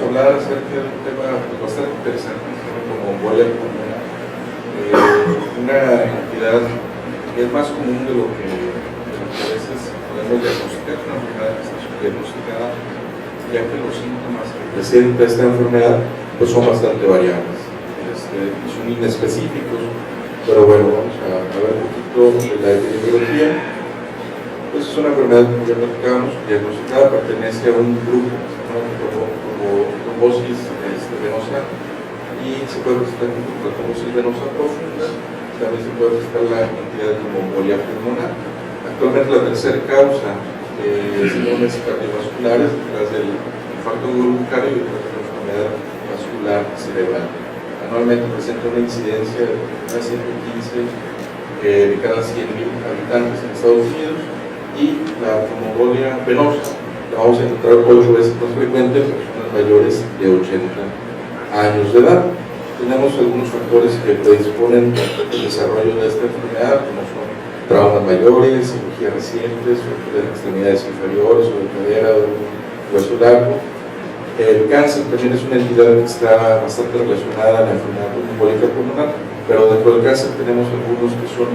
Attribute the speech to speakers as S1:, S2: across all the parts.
S1: hablar acerca de un tema bastante interesante como embolia pulmonar, una entidad que es más común de lo que a veces podemos diagnosticar. Una enfermedad que está subdiagnosticada, ya que los síntomas que presenta esta enfermedad pues son bastante variables, son inespecíficos, pero bueno, vamos a ver un poquito de la epidemiología. Pues es una enfermedad, como ya platicábamos, diagnosticada, pertenece a un grupo, ¿no? como trombosis venosa, y se puede presentar como trombosis venosa profunda. También se puede presentar la entidad como embolia pulmonar. Actualmente la tercera causa de síndromes cardiovasculares detrás del infarto miocardio y detrás de la enfermedad vascular cerebral. Anualmente presenta una incidencia de 115 de cada 100.000 habitantes en Estados Unidos, y la tromboembolia venosa la vamos a encontrar 8 veces más frecuente en personas mayores de 80 años de edad. Tenemos algunos factores que predisponen el desarrollo de esta enfermedad, como son traumas mayores, cirugías recientes, fracturas de extremidades inferiores o de cadera o de hueso largo. El cáncer también es una entidad que está bastante relacionada a la enfermedad embólica pulmonar, pero dentro del cáncer tenemos algunos que son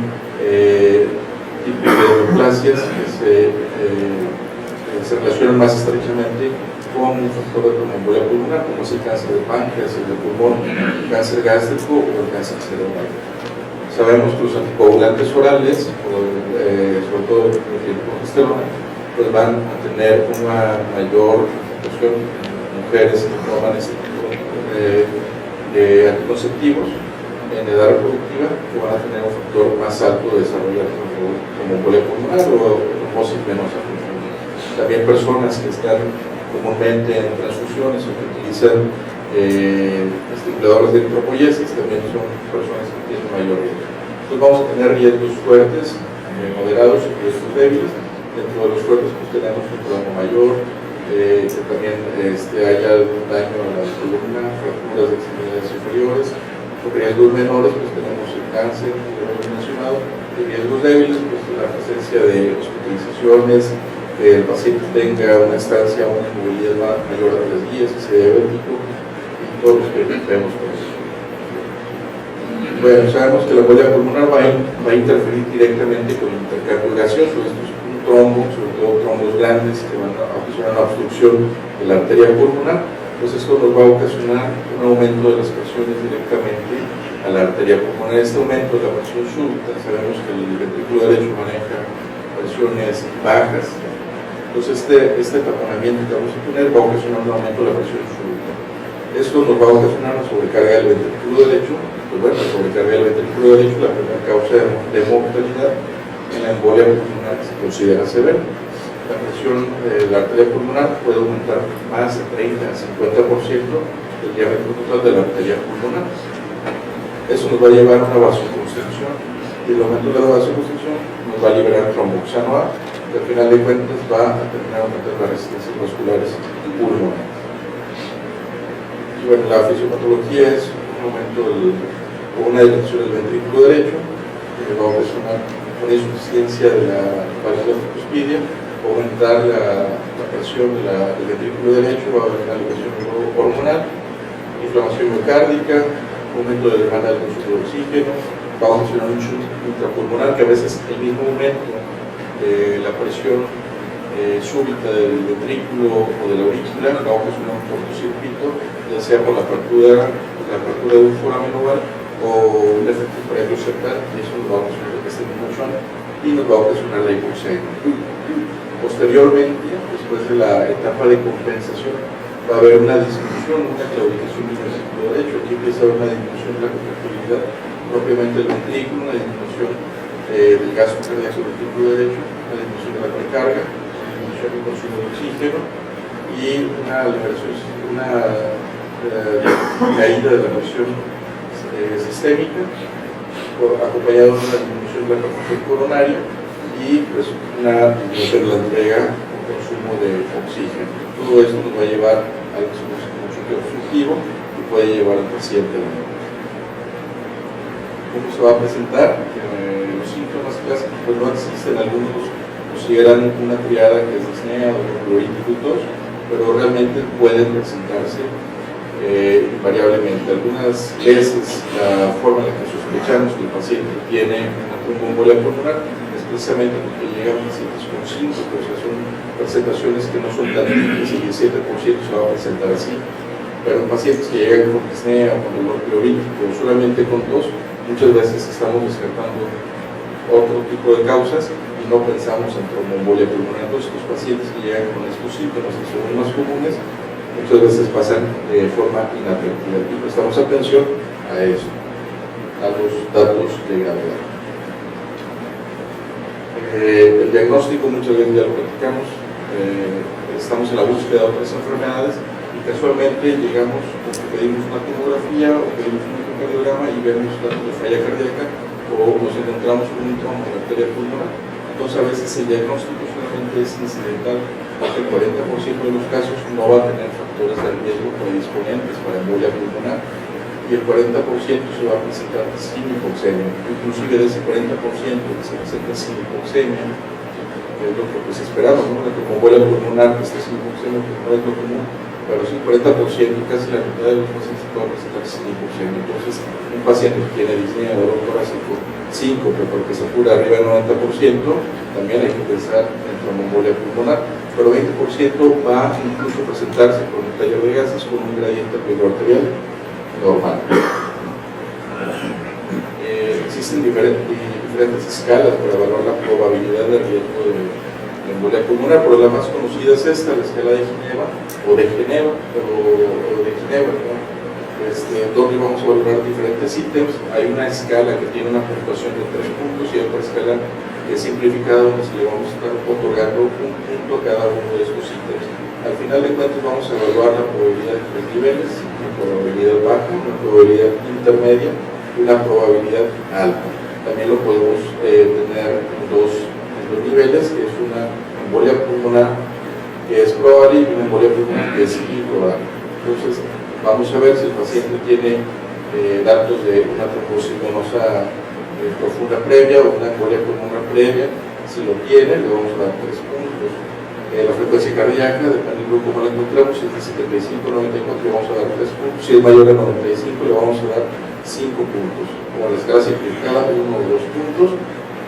S1: neoplasias que se relacionan más estrechamente con un factor de tromboembolia pulmonar, como es el cáncer de páncreas, el de pulmón, el cáncer gástrico o el cáncer cerebral. Sabemos que los anticoagulantes orales, sobre todo el progesterona, pues van a tener una mayor afectación en mujeres que toman este tipo de anticonceptivos en edad reproductiva, que van a tener un factor más alto de desarrollar como embolia pulmonar o trombosis venosa profunda. También personas que están comúnmente en transfusiones o que utilizan estimuladores de eritropoyesis también son personas que tienen mayor riesgo. Entonces vamos a tener riesgos fuertes, moderados y riesgos débiles. Dentro de los fuertes pues tenemos un trauma mayor, que también haya algún daño a la columna, fracturas de extremidades inferiores. Con riesgos menores pues tenemos el cáncer, que lo hemos mencionado. De riesgos débiles pues la presencia de hospitalizaciones, que el paciente tenga una estancia, una movilidad mayor a 3 días, que sea diabético, y todos los que vemos con eso. Bueno, sabemos que la embolia pulmonar va a interferir directamente con el intercambio gaseoso. Esto es un trombo, sobre todo trombos grandes que van a ocasionar una obstrucción de la arteria pulmonar. Pues esto nos va a ocasionar un aumento de las presiones directamente a la arteria pulmonar. Este aumento de la presión súbita, sabemos que el ventrículo derecho maneja presiones bajas. Entonces este taponamiento que vamos a tener va a ocasionar un aumento de la presión súbita. Esto nos va a ocasionar una sobrecarga del ventrículo derecho. Pues bueno, la sobrecarga del ventrículo derecho es la primera causa de mortalidad en la embolia pulmonar, que se considera severa. La presión de la arteria pulmonar puede aumentar más de 30 a 50% del diámetro total de la arteria pulmonar. Eso nos va a llevar a una vasoconstricción, y el aumento de la vasoconstricción nos va a liberar tromboxano A, que al final de cuentas va a terminar aumentando las resistencias vasculares pulmonares. Y bueno, la fisiopatología es un aumento o una dilatación del ventrículo derecho, que va a ocasionar una insuficiencia de la válvula tricuspidia, aumentar la presión del ventrículo derecho, va a haber una elevación hormonal, inflamación miocárdica, aumento de demanda del consumo de oxígeno, va a ocasionar un shunt intrapulmonar, que a veces el mismo aumento de la presión súbita del ventrículo o de la aurícula va a ocasionar un cortocircuito, ya sea por la apertura de un foramen oval o un efecto periocostal, y eso nos va a ocasionar esta inflamación y nos va a ocasionar la hipoxemia. Posteriormente, después de la etapa de compensación, va a haber una disminución, una claudicación del ventrículo derecho. Aquí empieza a haber una disminución de la contractilidad propiamente del ventrículo, una disminución del gasto cardíaco del ventrículo derecho, una disminución de la precarga, una disminución del consumo de oxígeno y una liberación, una caída de la presión sistémica, acompañado de una disminución de la capacidad coronaria y pues una disminución de la entrega o consumo de oxígeno. Todo esto nos va a llevar a algo que se conoce como choque obstructivo y puede llevar al paciente a la muerte. ¿Cómo se va a presentar? Los síntomas clásicos pues no existen, algunos consideran una triada que es disnea, dolor pleurítico y tos. pero realmente pueden presentarse invariablemente. Algunas veces la forma en la que sospechamos que el paciente tiene una tromboembolia pulmonar es precisamente porque llegan pacientes con síntomas, o sea, son presentaciones que no son tan típicas y el 7% se va a presentar así. Pero en pacientes que llegan con disnea, con dolor pleurolítico, solamente con tos, muchas veces estamos descartando otro tipo de causas y no pensamos en tromboembolia pulmonar. Entonces, los pacientes que llegan con estos síntomas, que son los más comunes, muchas veces pasan de forma inadvertida y prestamos atención a eso, a los datos de gravedad. El diagnóstico muchas veces ya lo platicamos, estamos en la búsqueda de otras enfermedades y casualmente llegamos porque pedimos una tomografía o pedimos un ecocardiograma y vemos datos de falla cardíaca o nos encontramos con un trombo en la arteria pulmonar. Entonces a veces el diagnóstico solamente es incidental porque el 40% de los casos no va a tener factores de riesgo predisponentes para embolia pulmonar y el 40% se va a presentar sin hipoxemia. Inclusive de ese 40% que se presenta sin hipoxemia, que es lo que pues esperamos, ¿no? La tromboembolia pulmonar que esté sin hipoxemia, que no es lo común, pero sí el 40%, casi la mitad de los pacientes pueden presentar sin hipoxemia. Entonces, un paciente que tiene disnea, dolor torácico, síncope, porque se apura arriba del 90%, también hay que pensar en tromboembolia pulmonar, pero 20% va a incluso presentarse con un taller de gases con un gradiente arterial normal. Existen diferentes escalas para evaluar la probabilidad de riesgo de embolia pulmonar, pero la más conocida es esta, la escala de Ginebra, ¿no? Donde vamos a valorar diferentes ítems. Hay una escala que tiene una puntuación de 3 puntos y otra escala que es simplificada donde se le vamos a estar otorgando un punto a cada uno de estos ítems. Al final de cuentas vamos a evaluar la probabilidad de 3 niveles, una probabilidad baja, una probabilidad intermedia y una probabilidad alta. También lo podemos tener en dos niveles, que es una embolia pulmonar que es probable y una embolia pulmonar que es improbable. Entonces vamos a ver si el paciente tiene datos de una trombosis venosa profunda previa o una embolia pulmonar previa. Si lo tiene, le vamos a dar 3 puntos. La frecuencia cardíaca, dependiendo de cómo la encontramos, si es de 75 a 94 le vamos a dar 3 puntos, si es mayor a 95 le vamos a dar 5 puntos. Como la escala simplificada, 1 o 2 puntos.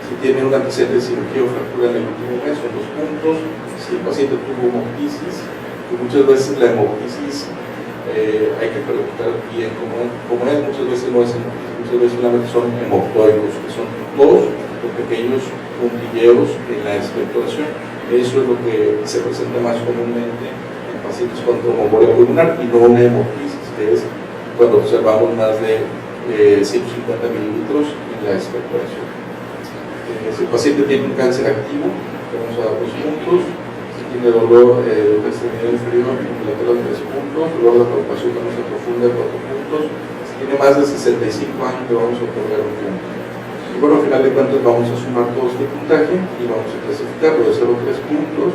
S1: Si tiene un antecedente de cirugía o fractura en el último mes, son 2 puntos. Si el paciente tuvo hemoptisis, que muchas veces la hemoptisis hay que preguntar bien cómo es, muchas veces no es hemoptisis, muchas veces solamente son hemoptoicos, que son dos pequeños puntilleos en la expectoración. Eso es lo que se presenta más comúnmente en pacientes con tromboembolia pulmonar y no una hemoptisis, que es cuando observamos más de 150 mililitros en la expectoración. Si el paciente tiene un cáncer activo, vamos a dar 2 puntos. Si tiene dolor de la extremidad inferior, unilateral, 3 puntos. Dolor de palpación venosa profunda, 4 puntos. Si tiene más de 65 años, le vamos a otorgar un punto. Y bueno, al final de cuentas vamos a sumar todo este puntaje y vamos a clasificarlo de 0 a 3 puntos.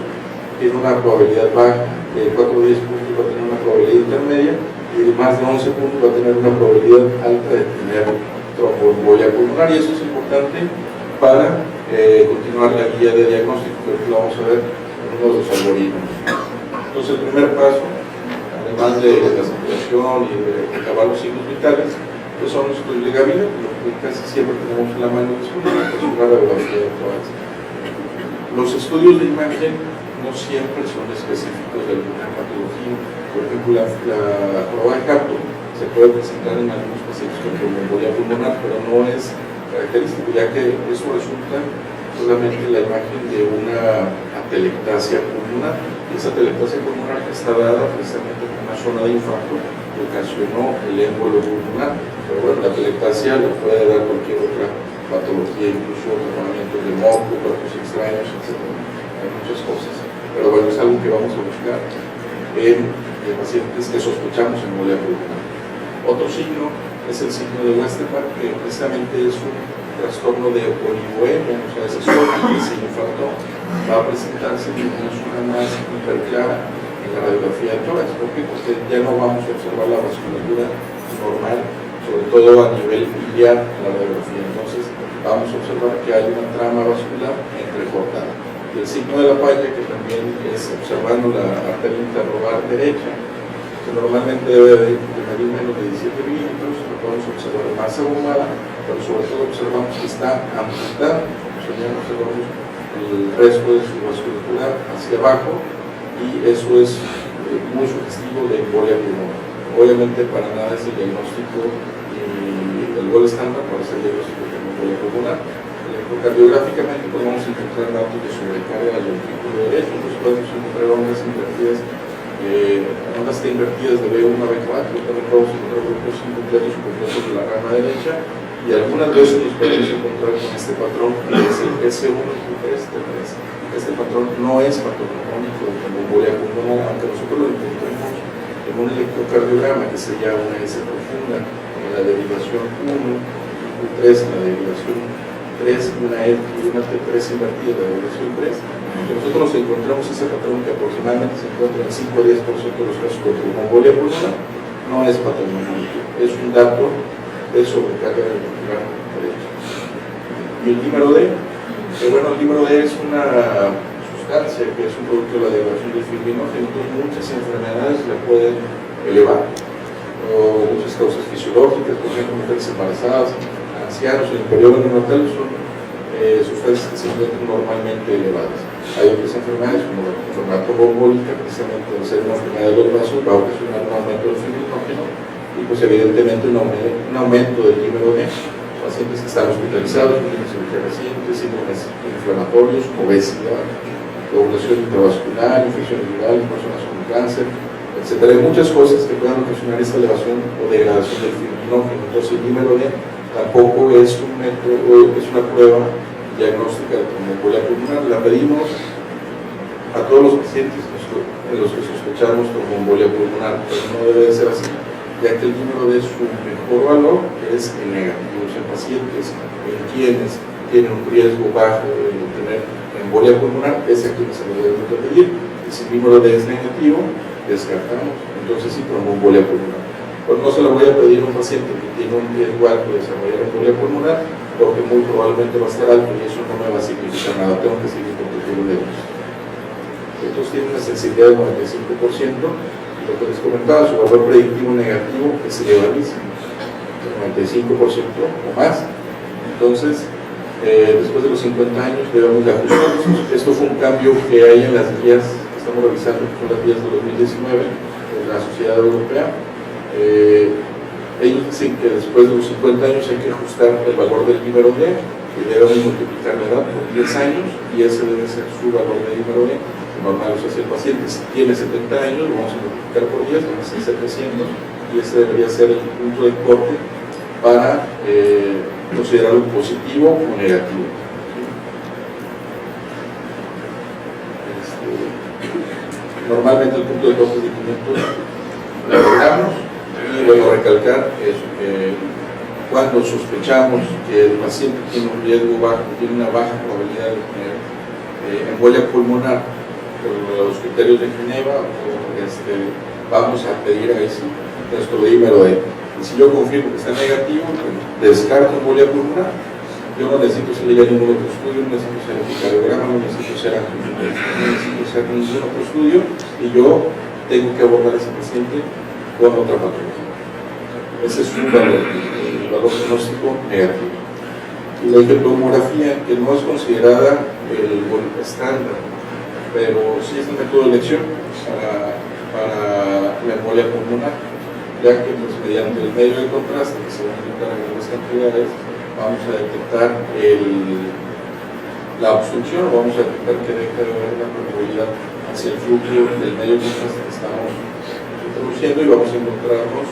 S1: Tiene una probabilidad baja, de 4 a 10 puntos va a tener una probabilidad intermedia y de más de 11 puntos va a tener una probabilidad alta de tener tromboembolia pulmonar, y eso es importante para continuar la guía de diagnóstico, que lo vamos a ver en uno de los algoritmos. Entonces, el primer paso, además de la saturación y de acabar los signos vitales, pues son los estudios de gabinete, lo que casi siempre tenemos en la mano disponible, que es una radiografía de tórax. Los estudios de imagen no siempre son específicos de alguna patología. Por ejemplo, la prueba de Capto se puede presentar en algunos pacientes con tromboembolia pulmonar, pero no es característico, ya que eso resulta solamente la imagen de una atelectasia pulmonar, y esa atelectasia pulmonar está dada precisamente por una zona de infarto que ocasionó el émbolo pulmonar. Pero bueno, la atelectasia le puede dar cualquier otra patología, incluso tratamientos de moco, cuerpos extraños, etc. Hay muchas cosas, pero bueno, es algo que vamos a buscar en pacientes que sospechamos embolia pulmonar. Otro signo es el signo de Westermarck, que precisamente es un trastorno de oligoemia, o sea, ese zona que se infartó va a presentarse en una zona más hiperclara en la radiografía de tórax. ¿Por qué? Porque ya no vamos a observar la vasculatura normal, sobre todo a nivel iliar en la radiografía. Entonces vamos a observar que hay una trama vascular entrecortada. del signo de la palla, que también es observando la arteria interrogar derecha, que normalmente debe de medir menos de 17 milímetros. Lo podemos observar más ahumada, pero sobre todo observamos que está amputada, o sea, ya observamos el resto de su vasculatura hacia abajo, y eso es muy sugestivo de embolia pulmonar. Obviamente para nada es el diagnóstico y el gol estándar para ser diagnóstico de embolia pulmonar. Electrocardiográficamente podemos encontrar datos de sobrecarga del ventrículo derecho, pues podemos encontrar ondas invertidas, ondas invertidas de B1 a B4, también podemos encontrar grupos incompletos o completos de la rama derecha, y algunas veces nos podemos encontrar con este patrón que es el S1, Q3, T3. Este patrón no es patognomónico de embolia pulmonar, aunque nosotros lo encontremos en un electrocardiograma que sería una S profunda, con la derivación 1, Q3 en la derivación 3, una E y una T3 invertida, la derivación 3, que nosotros nos encontramos ese patrón que aproximadamente se encuentra en 5 a 10% de los casos contra una embolia pulmonar, no es patognomónico, es un dato de sobrecarga del ventricular derecho. Y el dímero D, que bueno, el dímero D es una sustancia que es un producto de la degradación del fibrinógeno, entonces muchas enfermedades la pueden elevar, o muchas causas fisiológicas, por ejemplo, mujeres embarazadas, ancianos, en el periodo neonatal son sustancias que se encuentran normalmente elevadas. Hay otras enfermedades como la enfermedad trombólica, precisamente al ser una enfermedad de los vasos, va a ocasionar un aumento del fibrinógeno y pues evidentemente un aumento del dímero D. Pacientes que están hospitalizados, con cirugía reciente, síndromes inflamatorios, obesidad, coagulación intravascular, infecciones virales, personas con cáncer, etcétera. Hay muchas cosas que puedan ocasionar esta elevación o degradación del fibrinógeno. Entonces el dímero D tampoco es un método, es una prueba diagnóstica de tromboembolia pulmonar. La pedimos a todos los pacientes en los que sospechamos tromboembolia pulmonar, pero no debe de ser así, ya que el dímero D su mejor valor es el negativo. En pacientes en quienes tienen un riesgo bajo de tener embolia pulmonar, es a quienes se le debe de pedir, y si el dímero D es negativo, descartamos, entonces sí tromboembolia pulmonar. Pues no se lo voy a pedir a un paciente que tiene un riesgo alto de desarrollar embolia pulmonar, porque muy probablemente va a estar alto y eso no me va a significar nada, tengo que seguir con el de ellos. Estos tienen una sensibilidad del 95%, y lo que les comentaba, su valor predictivo negativo es elevadísimo, el 95% o más. Entonces, después de los 50 años debemos de ajustarnos. Esto fue un cambio que hay en las guías que estamos revisando, que son las guías de 2019 de la Sociedad Europea. Ellos dicen que después de los 50 años hay que ajustar el valor del dímero D, que debemos multiplicar la edad por 10 años, y ese debe ser su valor de dímero D normal. O sea, si el paciente tiene 70 años, lo vamos a multiplicar por 10, vamos a hacer 700, y ese debería ser el punto de corte para considerarlo positivo o negativo. Normalmente el punto de corte es de 500, lo logramos. Y bueno, recalcar eso, que cuando sospechamos que el paciente tiene un riesgo bajo, tiene una baja probabilidad de tener embolia pulmonar por los criterios de Ginebra, vamos a pedir ahí sí, nuestro dímero D. Y si yo confirmo que está negativo, descarto embolia pulmonar. Yo no necesito salir a ningún otro estudio, no necesito hacer ecocardiograma, no necesito hacer ningún otro estudio, y yo tengo que abordar a ese paciente con otra patología. Ese es un valor, el valor diagnóstico negativo. Y la ejemplotomografía, que no es considerada el estándar, pero sí es un método de elección para la embolia pulmonar, ya que pues, mediante el medio de contraste que se va a detectar en grandes cantidades, vamos a detectar la obstrucción, o vamos a detectar que deja de haber una probabilidad hacia el flujo del medio de contraste que estamos introduciendo, y vamos a encontrarnos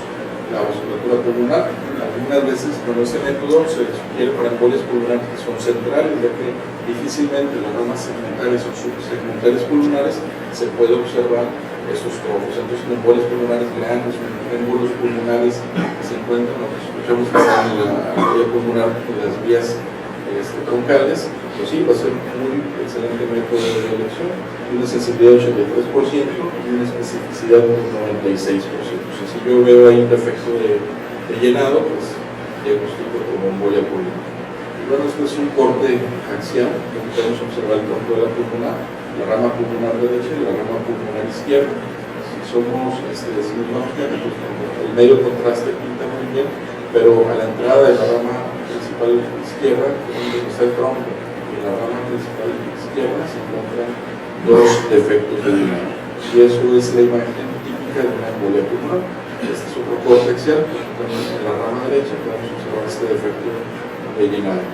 S1: la vasculatura pulmonar. Algunas veces con este método se sugiere para embolias pulmonares que son centrales, ya que difícilmente en las ramas segmentales o subsegmentales pulmonares se puede observar estos trofos. Entonces en embolias pulmonares grandes, embolios pulmonares que se encuentran, lo que escuchamos que están en la arteria pulmonar de las vías troncales, pues sí, va a ser un muy excelente método de elección, una sensibilidad de 83% y una especificidad de 96%. O sea, si yo veo ahí un defecto de llenado, pues diagnostico como embolia pulmonar. Bueno, este es un corte axial, donde podemos observar el tronco de la pulmonar, la rama pulmonar derecha y la rama pulmonar izquierda. Si somos desinflamados, pues el medio contraste pinta muy bien, pero a la entrada de la rama principal izquierda, donde está el tronco, y la rama principal izquierda se encuentran dos defectos de llenado. Y eso es la imagen típica de una embolia pulmonar. Este es otro corte axial, en la rama derecha podemos observar este defecto de llenado.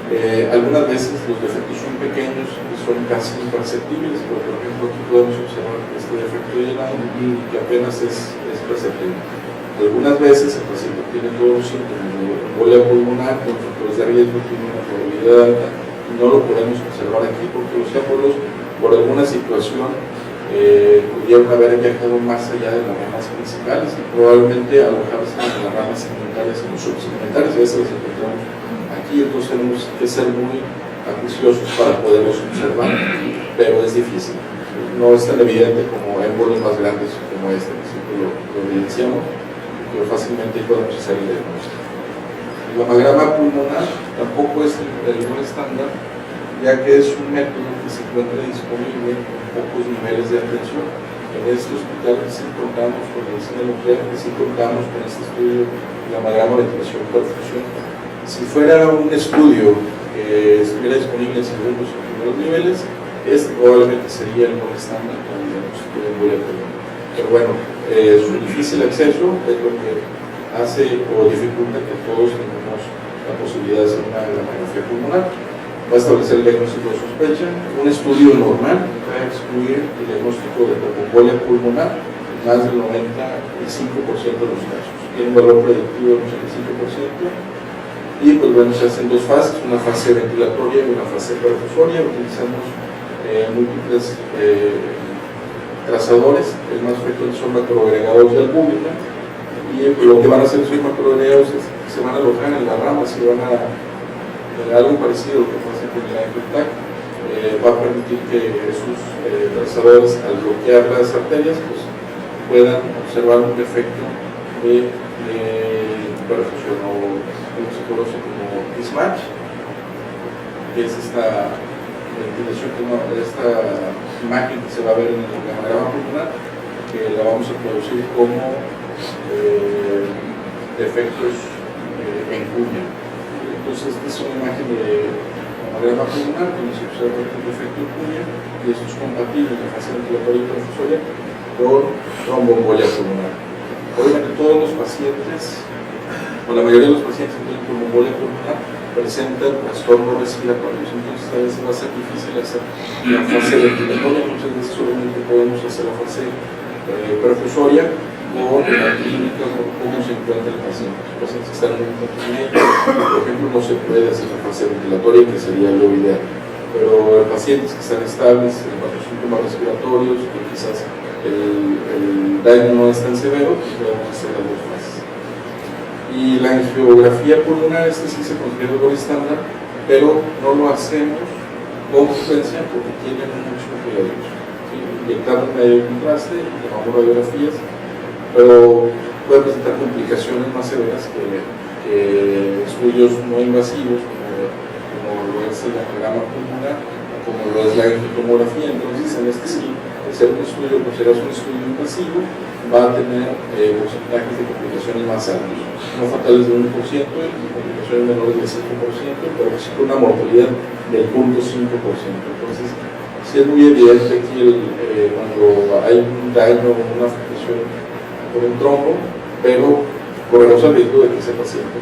S1: Algunas veces los defectos son pequeños y son casi imperceptibles, pero por ejemplo aquí podemos observar este defecto de llenado que apenas es perceptible. Algunas veces el paciente tiene todos los síntomas de embolia pulmonar con factores de riesgo, tiene una probabilidad alta y no lo podemos observar aquí porque los émbolos por alguna situación pudieron haber viajado más allá de las ramas principales y probablemente alojarse en las ramas segmentarias y los subsegmentarios, y esas las encontramos aquí. Entonces tenemos que ser muy acuciosos para poderlos observar, pero es difícil, no es tan evidente como émbolos más grandes como este, que siempre lo evidenciamos, pero fácilmente podemos hacer el diagnóstico. El gammagrama pulmonar tampoco es el buen estándar, ya que es un método que se encuentra disponible con pocos niveles de atención. En este hospital sí contamos con la medicina nuclear, sí contamos con este estudio de gammagrama ventilación perfusión. Si fuera un estudio que estuviera disponible en segundos o primeros niveles, este probablemente sería el buen estándar para el diagnóstico de embolia pulmonar. Pero bueno, su difícil acceso es lo que hace o dificulta que todos tengamos la posibilidad de hacer una gammagrafía pulmonar. Va a establecer el diagnóstico de sospecha. Un estudio normal va a excluir el diagnóstico de tromboembolia pulmonar en más del 95% de los casos. Tiene un valor predictivo del 85%. Y pues bueno, se hacen dos fases, una fase ventilatoria y una fase perfusoria. Utilizamos múltiples trazadores. El más frecuente son macroagregados de albúmina. Y lo que van a hacer esos macroagregados es que se van a alojar en las ramas y van a algo parecido a lo que pasa con el ANCOTAC, va a permitir que esos trazadores, al bloquear las arterias, pues, puedan observar un defecto de perfusión, o como se conoce como mismatch, que es esta ventilación, esta imagen que se va a ver en el gammagrama pulmonar, que la vamos a producir como defectos en cuña. Entonces, esta es una imagen de gammagrama pulmonar donde se observa el defecto en cuña y esto es compatible en la fase ventilatoria y perfusoria con tromboembolia pulmonar. Obviamente, todos los pacientes, o la mayoría de los pacientes que tienen tromboembolia pulmonar, presentan trastornos respiratorios, entonces a veces va a ser difícil hacer la fase ventilatoria, muchas veces solamente podemos hacer la fase perfusoria o en la clínica cómo se encuentra el paciente. Los pacientes que están en un confinamiento, por ejemplo, no se puede hacer la fase ventilatoria, que sería lo ideal. Pero pacientes que están estables en cuanto a síntomas respiratorios, que quizás el daño no es tan severo, pues podemos hacer las dos fases. Y la angiografía pulmonar, sí se considera el estándar, pero no lo hacemos con frecuencia porque tiene mucho riesgo. ¿Sí? Inyectamos medio contraste, llamamos radiografías, pero puede presentar complicaciones más severas que estudios no invasivos como lo es el gammagrama pulmonar, como lo es la angiotomografía. Entonces, en este sí, al ser un estudio, considerado un estudio invasivo, va a tener porcentajes de complicaciones más altos, no fatales del 1% y complicaciones menores del 5%, pero sí con una mortalidad del 0.5%. Entonces, sí es muy evidente aquí cuando hay un daño o una afectación por un trombo, pero corremos el riesgo de que ese paciente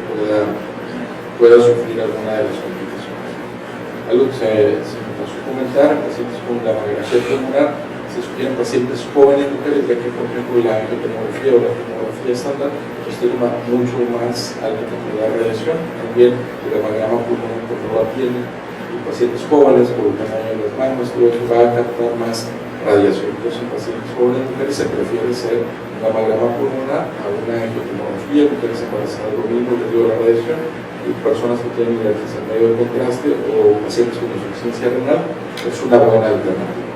S1: pueda sufrir alguna de las complicaciones. Algo que se me pasó a comentar, pacientes con gammagrafía pulmonar, se sugieren pacientes jóvenes mujeres, ya que por ejemplo la angiotomografía o la tomografía estándar pues tiene una mucho más alta cantidad de radiación. También el gammagrama pulmonar controla piel y pacientes jóvenes por el tamaño de las manos, todo eso va a captar más radiación. Entonces en pacientes jóvenes mujeres se prefiere hacer un gammagrama pulmonar a una angiotomografía, mujeres embarazadas lo mismo debido a la radiación, y personas que tienen alergias al medio de contraste o pacientes con insuficiencia renal es una buena alternativa.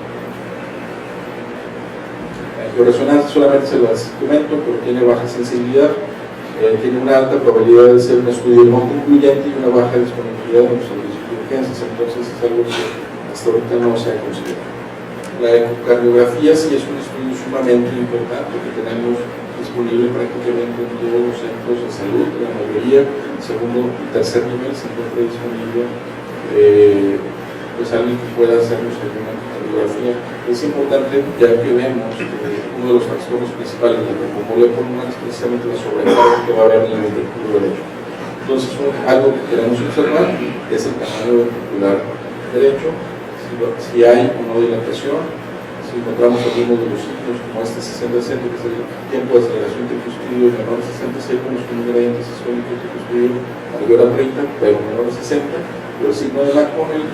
S1: La angioresonancia solamente se las comento, pero tiene baja sensibilidad. tiene una alta probabilidad de ser un estudio no concluyente y una baja disponibilidad en los servicios de urgencias, entonces es algo que hasta ahorita no se ha considerado. La ecocardiografía sí es un estudio sumamente importante que tenemos disponible prácticamente en todos los centros de salud, la mayoría, segundo y tercer nivel se encuentra disponible pues alguien que pueda hacernos alguna ecocardiografía. Es importante ya que vemos que uno de los trastornos principales de la tromboembolia pulmonar es precisamente la sobrecarga que va a haber en el ventrículo derecho. Entonces algo que queremos observar es el tamaño ventricular derecho, si hay o no dilatación, si encontramos algunos de los signos como este 60-60, que es el tiempo de aceleración tricuspidio menor a 66, con un gradiente sistólico tricuspidio mayor a 30, pero menor a 60, pero el signo de McConnell,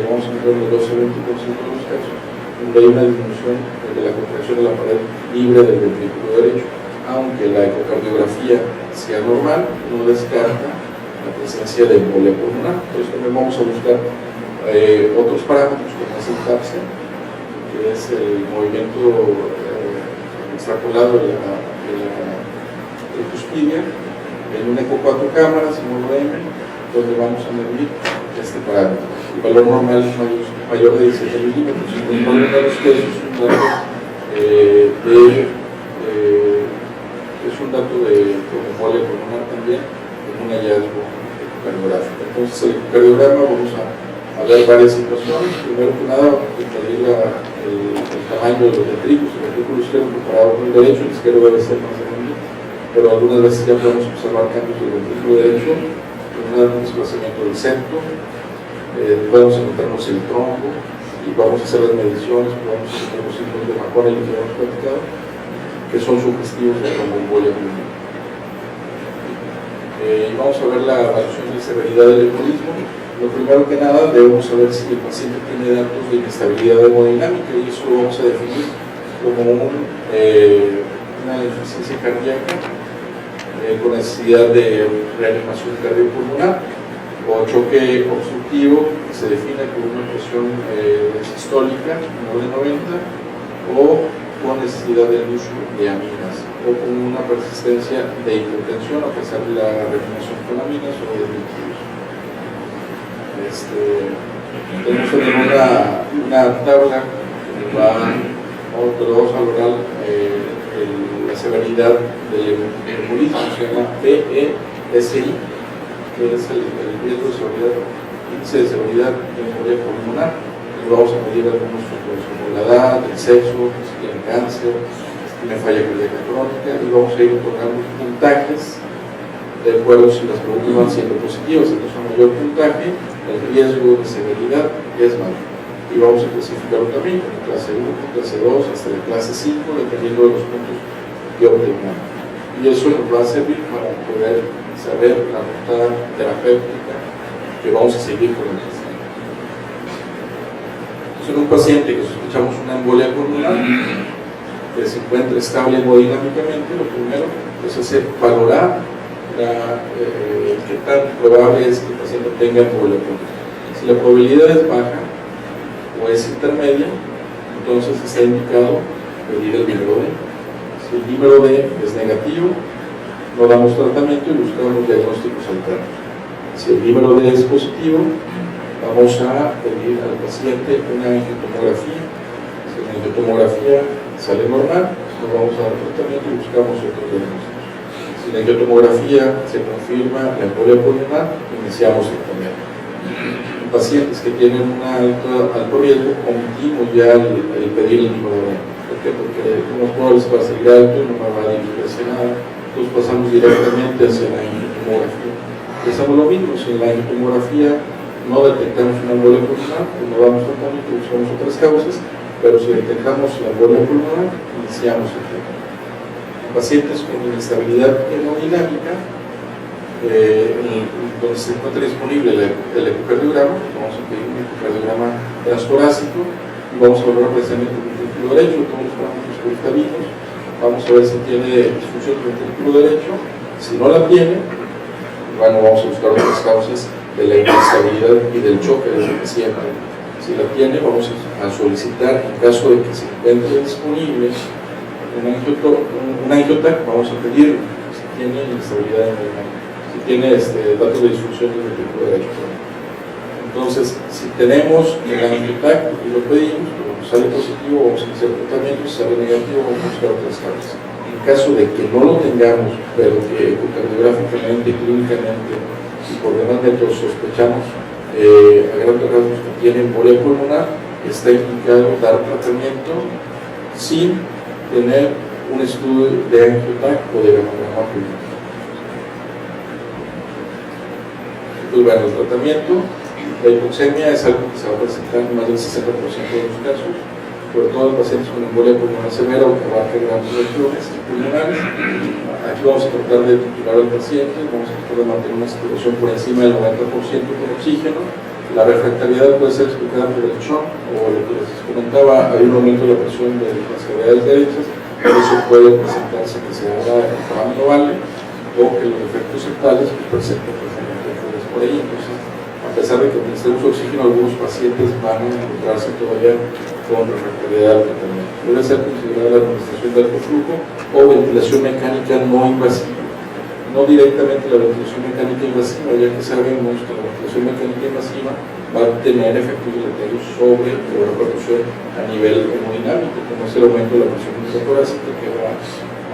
S1: vamos a ver el 12-20% de los casos, donde hay una disminución de la contracción de la pared libre del ventrículo derecho, aunque la ecocardiografía sea normal, no descarta la presencia de embolia pulmonar. Entonces también vamos a buscar otros parámetros como es el TAPSE, que es el movimiento extrapolado de la tricuspidia, en un eco 4 cámaras, en un M, donde vamos a medir este parámetro. El valor normal es mayor de 17 milímetros, y el valor de los casos es un dato de tromboembolia pulmonar también, en un hallazgo ecocardiográfico. Entonces el ecocardiograma vamos a ver varias situaciones. Primero que nada, medir el tamaño de los ventrículos, el ventrículo izquierdo comparado con el derecho, el izquierdo debe ser más grande, pero algunas veces ya podemos observar cambios del ventrículo derecho, un desplazamiento del centro, podemos encontrarnos el tronco y vamos a hacer las mediciones, podemos encontrar los signos de McConnell que hemos platicado, que son sugestivos de la tromboembolia pulmonar. Y vamos a ver la evaluación de severidad del embolismo. Lo primero que nada debemos saber si el paciente tiene datos de inestabilidad hemodinámica, y eso lo vamos a definir como una insuficiencia cardíaca con necesidad de reanimación cardiopulmonar, o choque obstructivo que se define con una presión sistólica menor de 90, o con necesidad del uso de aminas, o con una persistencia de hipotensión a pesar de la reanimación con aminas o de líquidos. Tenemos también una tabla que va a valorar la severidad del embolismo, se llama PESI, que es el riesgo de severidad, índice de severidad de embolia pulmonar. Vamos a medir algunos factores como la edad, el sexo, si tiene cáncer, si tiene falla cardíaca crónica, y vamos a ir otorgando puntajes de acuerdo si las preguntas van siendo positivas. Entonces, a mayor puntaje, el riesgo de severidad es mayor. Y vamos a clasificarlo también como clase 1, clase 2, hasta la clase 5, dependiendo de los puntos que obtengamos. Y eso nos va a servir para poder saber la ruta terapéutica que vamos a seguir con el paciente. Entonces, en un paciente que sospechamos una embolia pulmonar, que se encuentra estable hemodinámicamente, lo primero es hacer valorar qué tan probable es que el paciente tenga embolia pulmonar. Si la probabilidad es baja o es intermedia, entonces está indicado pedir el número D. Si el número D es negativo, no damos tratamiento y buscamos diagnósticos alternos. Si el número D es positivo, vamos a pedir al paciente una angiotomografía. Si la angiotomografía sale normal, no vamos a dar tratamiento y buscamos otros diagnósticos. Si la angiotomografía se confirma la embolia pulmonar, iniciamos el tratamiento. En pacientes que tienen un alto riesgo, omitimos ya el pedir el número D. ¿Por qué? Porque unos probabilidades para salir alto no va a dirigirse nada. Entonces pasamos directamente hacia la angiotomografía. Pensamos lo mismo, si en la angiotomografía no detectamos una embolia pulmonar, pues no damos tratamiento, buscamos otras causas, pero si detectamos la embolia pulmonar, iniciamos el tratamiento. Pacientes con inestabilidad hemodinámica, donde se encuentra disponible el ecocardiograma, vamos a pedir un ecocardiograma transtorácico y vamos a valorar precisamente el ventrículo derecho, todos los parámetros cristalinos, vamos a ver si tiene disfunción del ventrículo derecho. Si no la tiene, bueno, vamos a buscar otras causas de la inestabilidad y del choque del paciente. Si la tiene, vamos a solicitar, en caso de que se encuentre disponible una angiotac, vamos a pedir, si tiene inestabilidad hemodinámica, si tiene datos de disfunción del ventrículo derecho. Entonces, si tenemos el angiotac y lo pedimos, pues sale positivo, vamos a iniciar tratamiento, si sale negativo, vamos a buscar otras causas. En caso de que no lo tengamos, pero que ecocardiográficamente, clínicamente y por demás métodos sospechamos a grandes rasgos que tiene embolia pulmonar, está indicado dar tratamiento sin tener un estudio de angiotac o de gamograma pulmonar. Pues bueno, el tratamiento, la hipoxemia es algo que se va a presentar en más del 60% de los casos, sobre todo en pacientes con embolia pulmonar severa o que abarca grandes regiones pulmonares. Aquí vamos a tratar de titular al paciente, vamos a tratar de mantener una saturación por encima del 90% con oxígeno. La refractariedad puede ser explicada por el shock o lo que les comentaba, hay un aumento de la presión de las cavidades derechas, eso puede presentarse que se haga el parámetro vale o que los efectos septales presenten precisamente por ahí. Entonces, a pesar de que administremos oxígeno, algunos pacientes van a encontrarse todavía con refractariedad al tratamiento. Debe ser considerada la administración de alto flujo o ventilación mecánica no invasiva. No directamente la ventilación mecánica invasiva, ya que sabemos que la ventilación mecánica invasiva va a tener efectos deleterios sobre la repercusión a nivel hemodinámico, como es el aumento de la presión intratorácica que va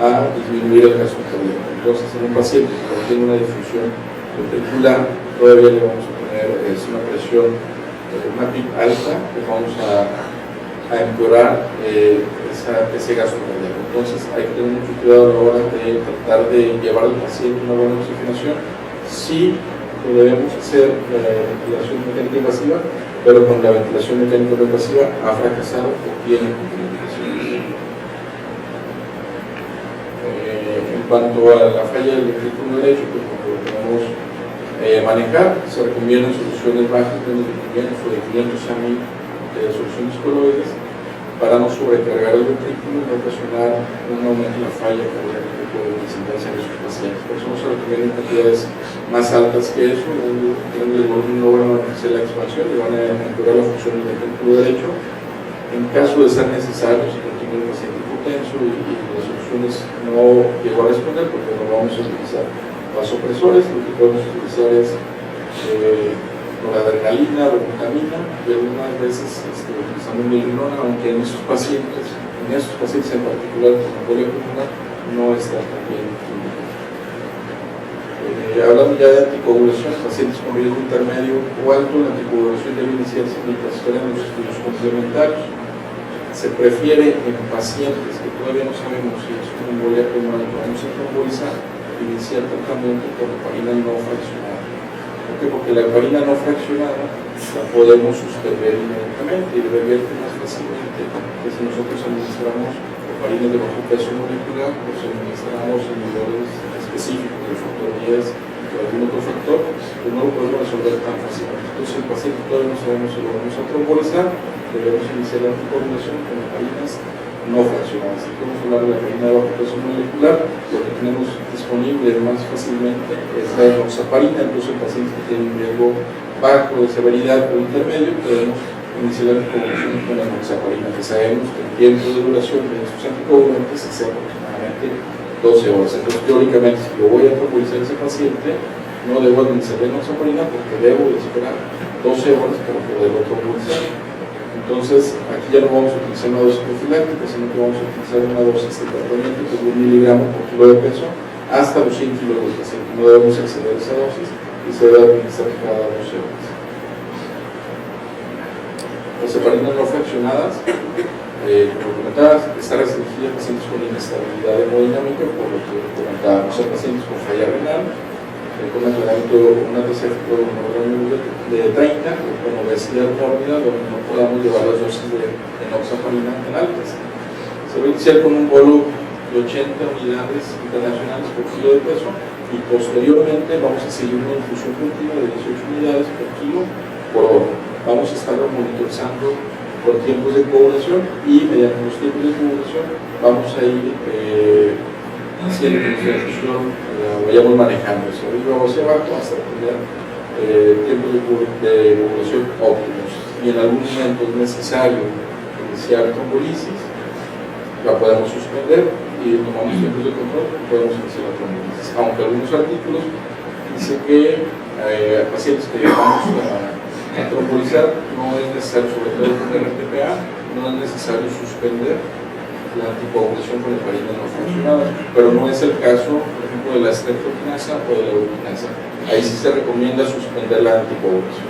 S1: a disminuir el gasto cardíaco. Entonces, en un paciente que tiene una difusión ventricular, todavía le vamos a poner una presión, una PIP alta, que vamos a empeorar ese gasto cardíaco. Entonces hay que tener mucho cuidado a la hora de tratar de llevar al paciente una buena oxigenación. Sí, lo debemos hacer la ventilación mecánica invasiva, pero con la ventilación mecánica invasiva ha fracasado o tiene complicaciones. En cuanto a la falla del ventrículo derecho, pues cuando lo podemos manejar, se recomiendan soluciones bajas de 500 o de 500 a 1000 soluciones coloides para no sobrecargar el ventrículo y no ocasionar un aumento en la falla cardíaca que puede presentarse en esos pacientes. Por eso no se recomiendan cantidades más altas que eso, grandes volúmenes no van a hacer la expansión, le van a empeorar la función del ventrículo derecho. En caso de ser necesario, si continúa el paciente hipotenso y las soluciones no llegó a responder, porque no vamos a utilizar vasopresores, lo que podemos utilizar es noradrenalina, robutamina, y algunas veces utilizamos milrinona, aunque en esos pacientes en particular con embolia pulmonar no está tan bien indicado. Hablando ya de anticoagulación, pacientes con riesgo intermedio o alto, la anticoagulación debe iniciarse mientras esperan los estudios complementarios. Se prefiere en pacientes que todavía no sabemos si es una embolia pulmonar o vamos a trombolizar, iniciar tratamiento con heparina no fraccionada. ¿Por qué? Porque la heparina no fraccionada la podemos suspender inmediatamente y revierte más fácilmente que si nosotros administramos heparinas de bajo peso molecular o si administramos en niveles específicos del factor 10 o algún otro factor, pues no lo podemos resolver tan fácilmente. Entonces, el paciente todavía no sabemos si lo vamos a trombolizar, debemos iniciar la anticoagulación con heparinas no fraccionadas. Si podemos hablar de la heparina de bajo peso molecular, lo que tenemos disponible más fácilmente es la enoxaparina. Entonces, el paciente que tiene un riesgo bajo de severidad o intermedio, podemos iniciar la anticoagulación con la enoxaparina, que sabemos que el tiempo de duración de estos anticoagulantes es aproximadamente 12 horas. Entonces, teóricamente, si yo voy a trombolizar a ese paciente, no debo administrar la enoxaparina porque debo esperar 12 horas para poderlo trombolizar. Entonces, aquí ya no vamos a utilizar una dosis profiláctica, sino que vamos a utilizar una dosis de tratamiento que es de 1 miligramo por kilo de peso hasta los 100 kilos del paciente. No debemos exceder esa dosis y se debe administrar cada 12 horas. Las heparinas no fraccionadas, como comentabas, está restringida a pacientes con inestabilidad hemodinámica, por lo que comentábamos, a pacientes con falla renal, con una TSF de 30 o con obesidad mórbida, donde no podamos llevar las dosis de enoxaparina tan altas. Se va a iniciar con un bolo de 80 unidades internacionales por kilo de peso y posteriormente vamos a seguir una infusión continua de 18 unidades por kilo por hora. Vamos a estar monitorizando por tiempos de coagulación y mediante los tiempos de coagulación vamos a ir haciendo que nuestra infusión vayamos manejando hacia arriba o hacia abajo hasta tener tiempos de coagulación óptimos. Y en algún momento es necesario iniciar trombolisis, la podemos suspender y tomamos tiempos de control, podemos hacer la trombolisis. Aunque algunos artículos dicen que a pacientes que vamos a trombolizar no es necesario, sobre todo con el RTPA, no es necesario suspender la anticoagulación con heparinas no funcionadas, pero no es el caso, por ejemplo, de la streptokinasa o de la urokinasa. Ahí sí se recomienda suspender la anticoagulación.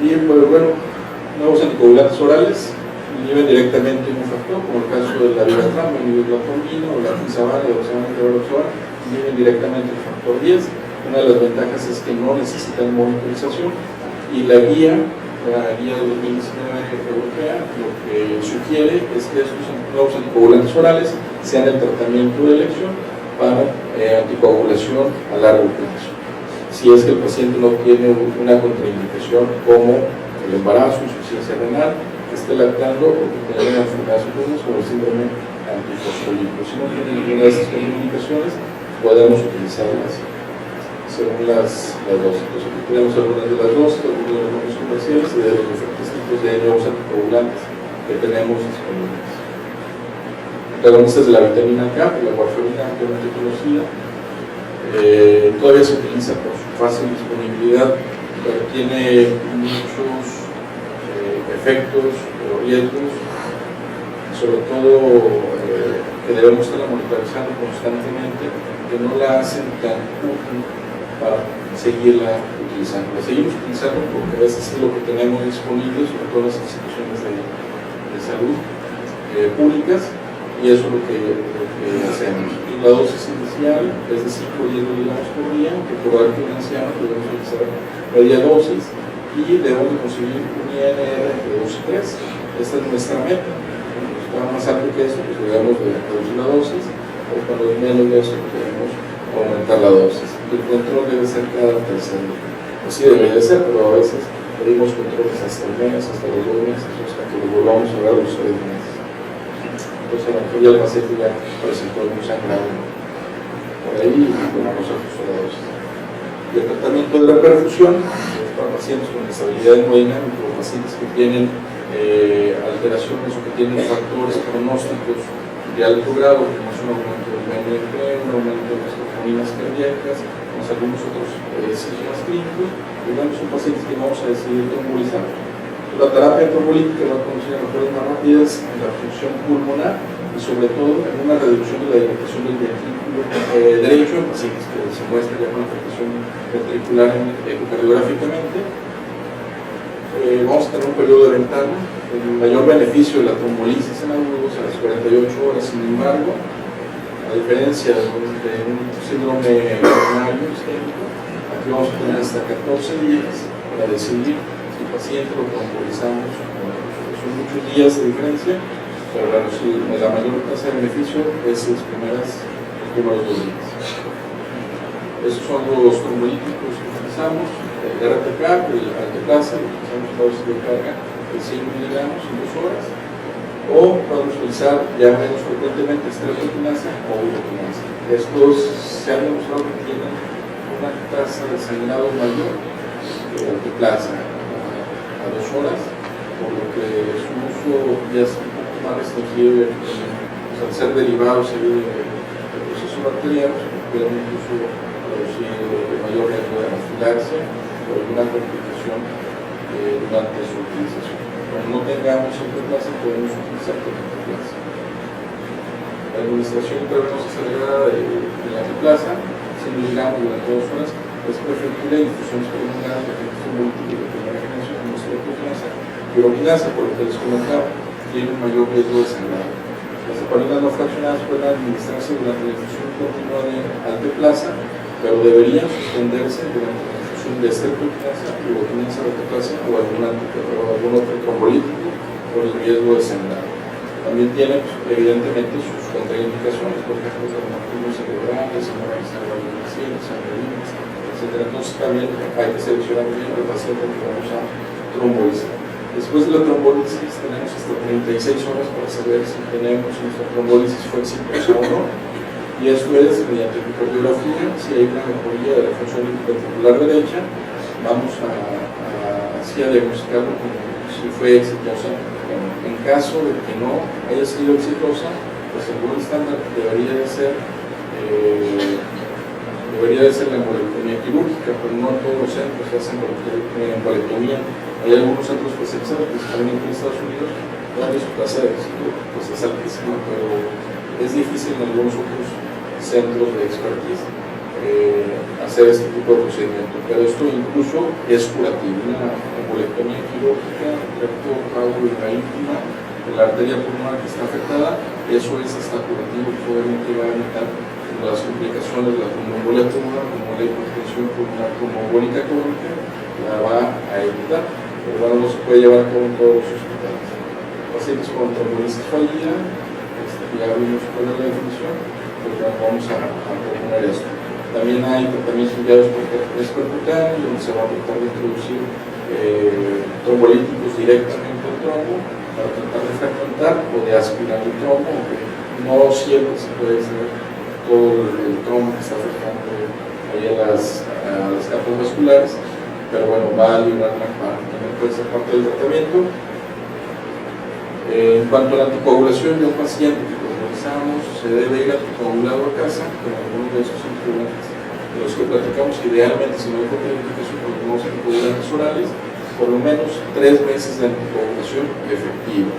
S1: Y pues bueno, nuevos anticoagulantes orales inhiben directamente un factor, como el caso de la viratram, el ibuprofeno o la tizabana, inhiben directamente el factor 10. Una de las ventajas es que no necesitan monitorización, y la guía 2019 europea lo que sugiere es que estos nuevos anticoagulantes orales sean el tratamiento de elección para anticoagulación a largo plazo. Si es que el paciente no tiene una contraindicación como el embarazo, insuficiencia renal, que esté lactando o que tenga enfermedades autoinmunes como el síndrome antifosfolípico. Si no tiene ninguna de estas contraindicaciones, podemos utilizarlas según las dosis. Entonces, aquí tenemos algunas de las dosis, algunos de los nombres comerciales y de los diferentes tipos de nuevos anticoagulantes que tenemos disponibles. Antagonistas de la vitamina K, la warfarina, ampliamente conocida, todavía se utiliza por su fácil disponibilidad, pero tiene muchos efectos o riesgos, sobre todo que debemos estar monitorizando constantemente, que no la hacen tan útil para seguirla utilizando. La seguimos utilizando porque a veces es lo que tenemos disponible, sobre todo en las instituciones de salud públicas, y eso es lo que hacemos. Y la dosis inicial es de 5 o 10 miligramos por día, que por arte anciano debemos utilizar media dosis y debemos de conseguir un INR de 2 y 3. Esta es nuestra meta. Cuando está más alto que eso, pues debemos de reducir la dosis, o cuando es menos de eso, pues debemos aumentar la dosis. El control debe ser cada tercer día. Así debería ser, pero a veces pedimos controles hasta el mes, hasta los 2 meses, hasta que lo volvamos a ver a los 3 meses. Entonces, a lo mejor ya el paciente ya presentó algún sangrado por ahí y tomamos ajustó la dosis. Y el tratamiento de la perfusión es para pacientes con inestabilidad hemodinámica o pacientes que tienen alteraciones o que tienen factores pronósticos de alto grado, como es un aumento del BNP, un aumento de las troponínas cardíacas, más algunos otros síntomas clínicos, y bueno, son pacientes que vamos a decidir trombolizar. La terapia trombolítica va a conducir a mejoras más rápidas en la función pulmonar y sobre todo en una reducción de la dilatación del ventrículo derecho en pacientes que se muestran ya con afectación ventricular ecocardiográficamente. Vamos a tener un periodo de ventana, el mayor beneficio de la trombolisis en agudos a las 48 horas. Sin embargo, a diferencia de un síndrome coronario isquémico, aquí vamos a tener hasta 14 días para decidir si el paciente lo trombolizamos. Son muchos días de diferencia, pero bueno, si la mayor tasa de beneficio es los primeros 2 días. Esos son los trombolíticos que utilizamos. El RTK, el alteplasa, utilizamos la dosis de carga de 100 miligramos en 2 horas, o podemos utilizar ya menos frecuentemente streptokinasa o urokinasa. Estos se han demostrado que tienen una tasa de sangrado mayor que el alteplasa a 2 horas, por lo que su uso ya es un poco más restringido, pues, al ser derivados de procesos bacterianos, pueden incluso producir mayor riesgo de anafilaxia o alguna complicación durante su utilización. Cuando no tengamos alteplasa, podemos utilizar alteplasa. La administración intravenosa acelerada de la alteplasa, 100 miligramos durante 2 horas, es preferible en infusiones prolongadas de efectos múltiples de primera generación, como streptokinasa y urokinasa, por lo que les comentaba, tiene un mayor riesgo de sangrado. Las heparinas no fraccionadas pueden administrarse durante la infusión continua de alteplasa, pero deberían suspenderse durante la infusión de streptokinasa, urokinasa, alteplasa o algún otro trombolítico por el riesgo de sangrado. También tiene, evidentemente, sus contraindicaciones, por ejemplo, traumatismos cerebrales, hemorragias cerebrales, sangrerinas, etc. Entonces, también hay que seleccionar bien al paciente que vamos a trombolizar. Después de la trombólisis, tenemos hasta 36 horas para saber si nuestra trombólisis fue exitosa o no. Y eso es mediante ecocardiografía. Si hay una mejoría de la función ventricular derecha, vamos a diagnosticarlo como si fue exitosa. En caso de que no haya sido exitosa, pues el gold estándar debería de ser la embolectomía quirúrgica, pero no todos los centros hacen embolectomía. Hay algunos centros especializados, principalmente en Estados Unidos, donde su tasa de éxito pues es altísima, pero es difícil en algunos otros centros de expertise hacer este tipo de procedimiento. Pero esto incluso es curativo. Una embolectomía quirúrgica, recto, la íntima, de la arteria pulmonar que está afectada, eso es hasta curativo, obviamente va a evitar las complicaciones de la tromboembolia pulmonar, como la hipertensión pulmonar tromboembólica crónica, la va a evitar, pero bueno, no se puede llevar a cabo en todos los hospitales. Pacientes con trombolisis fallida, ya vimos cuál es la definición, pues vamos a proponer esto. También hay tratamientos guiados por catéteres percutaneos, donde se va a tratar de introducir trombolíticos directamente al trombo para tratar de fragmentar o de aspirar el trombo, aunque no siempre se puede saber todo el trombo que está afectando ahí a las capas vasculares, pero bueno, va a ayudar también puede ser parte del tratamiento. En cuanto a la anticoagulación de un paciente que coagulizamos, se debe ir anticoagulado a casa con algunos de esos instrumentos de los que platicamos. Idealmente, si no hay contraindicación con los nuevos anticoagulantes orales, por lo menos 3 meses de anticoagulación efectiva.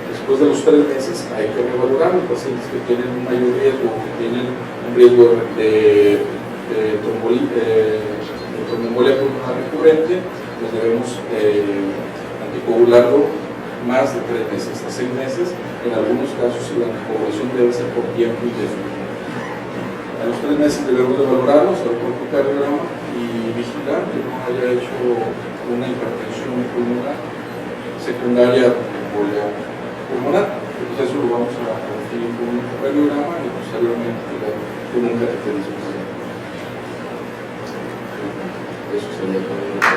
S1: Después de los 3 meses hay que revalorar los pacientes que tienen un mayor riesgo, que tienen un riesgo de tromboembolia pulmonar recurrente, pues debemos anticoagularlo más de 3 meses, hasta 6 meses. En algunos casos la anticoagulación debe ser por tiempo indefinido. A los 3 meses debemos de valorarlo, hacer un ecocardiograma y vigilar que no haya hecho una hipertensión pulmonar secundaria a tromboembolia pulmonar. Entonces eso lo vamos a definir con un ecocardiograma y posteriormente con un cateterismo. Eso sería todo.